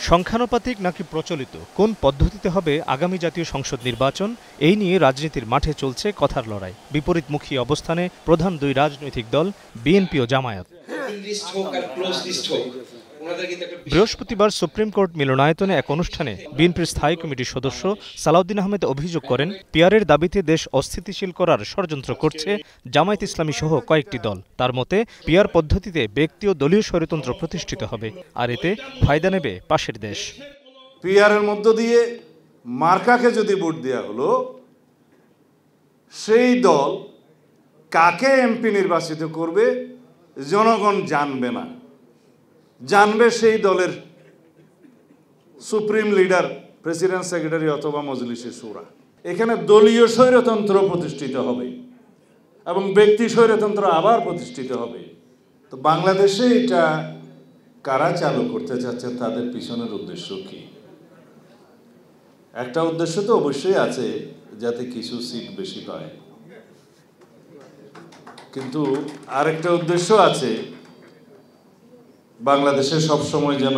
সংখ্যানুপাতিক নাকি প্রচলিত কোন পদ্ধতিতে হবে আগামী জাতীয় সংসদ নির্বাচন এই নিয়ে রাজনীতির মাঠে চলছে কথার লড়াই। বিপরীতমুখী অবস্থানে প্রধান দুই রাজনৈতিক দল বিএনপি ও জামায়াত। বৃহস্পতিবার সুপ্রিম কোর্ট মিলনায়তনে এক অনুষ্ঠানে বিএনপির স্থায়ী কমিটির সদস্য সালাউদ্দিন আহমেদ অভিযোগ করেন, পিআরের দাবিতে দেশ অস্থিতিশীল করার ষড়যন্ত্র করছে জামায়াত ইসলামী সহ কয়েকটি দল। তার মতে, পিআর পদ্ধতিতে ব্যক্তি ও দলীয় স্বৈরতন্ত্র প্রতিষ্ঠিত হবে, আর এতে ফায়দা নেবে পাশের দেশ। পিআরের মধ্য দিয়ে মার্কাকে যদি ভোট দেওয়া হলো, সেই দল কাকে এমপি নির্বাচিত করবে জনগণ জানবে না, জানবে সেই দলের সুপ্রিম লিডার, প্রেসিডেন্ট, সেক্রেটারি অথবা মজলিসে শুরা। এখানে দলীয় স্বৈরতন্ত্র প্রতিষ্ঠিত হবে এবং ব্যক্তি স্বৈরতন্ত্র আবার প্রতিষ্ঠিত হবে। তো বাংলাদেশে এটা কারা চালু করতে চাচ্ছে, তাদের পিছনের উদ্দেশ্য কি? একটা উদ্দেশ্য তো অবশ্যই আছে, যাতে কিছু সিট বেশি পায়, কিন্তু আরেকটা উদ্দেশ্য আছে, বাংলাদেশে সবসময় যেন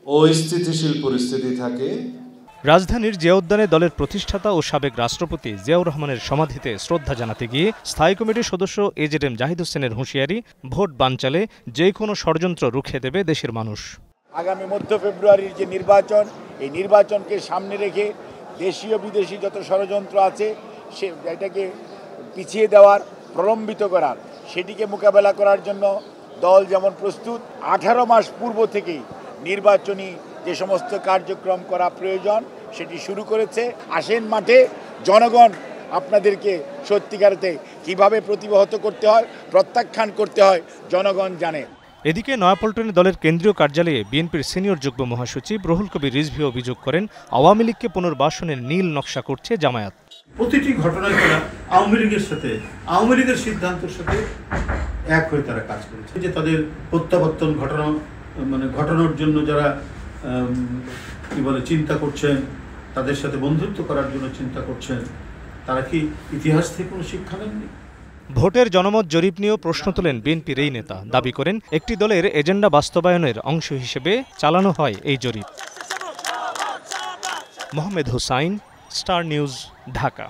অস্থিতিশীল পরিস্থিতি থাকে। রাজধানীর জিয়া উদ্যানে দলের প্রতিষ্ঠাতা ও সাবেক রাষ্ট্রপতি জিয়াউর রহমানের সমাধিতে শ্রদ্ধা জানাতে গিয়ে স্থায়ী কমিটির সদস্য এজেডএম জাহিদ হোসেনের হুঁশিয়ারি, ভোট বানচালে যে কোনো ষড়যন্ত্র রুখে দেবে দেশের মানুষ। আগামী মধ্য ফেব্রুয়ারির যে নির্বাচন, এই নির্বাচনকে সামনে রেখে দেশীয় বিদেশি যত ষড়যন্ত্র আছে এটাকে পিছিয়ে দেওয়ার, প্রলম্বিত করার, সেটিকে মোকাবেলা করার জন্য দল যেমন প্রস্তুত, 18 মাস পূর্ব থেকেই নির্বাচনী যে সমস্ত কার্যক্রম করা প্রয়োজন সেটি শুরু করেছে। আসেন মাঠে, জনগণ আপনাদেরকে সত্যিকারেতে কিভাবে প্রতিহত করতে হয়, প্রত্যাখ্যান করতে হয়, জনগণ জানে। এদিকে নয়াপল্টনে দলের কেন্দ্রীয় কার্যালয়ে বিএনপির সিনিয়র যুগ্ম মহাসচিব রুহুল কবির রিজভী অভিযোগ করেন, আওয়ামী লীগকে পুনর্বাসনের নীল নকশা করছে জামায়াত। প্রতিটি ঘটনায় তারা আওয়ামী লীগের সাথে, আওয়ামী লীগের সিদ্ধান্তের সাথে এক হয়ে তারা কাজ করেছে। যে তাদের প্রত্যাবর্তন ঘটানোর জন্য যারা চিন্তা করছেন, তাদের সাথে বন্ধুত্ব করার জন্য চিন্তা করছেন, তারা কি ইতিহাস থেকে কোনো শিক্ষা নেননি? ভোটের জনমত জরিপ নিয়েও প্রশ্ন তোলেন বিএনপির এই নেতা। দাবি করেন, একটি দলের এজেন্ডা বাস্তবায়নের অংশ হিসেবে চালানো হয় এই জরিপ। Mohammad Hussain, Star News, Dhaka.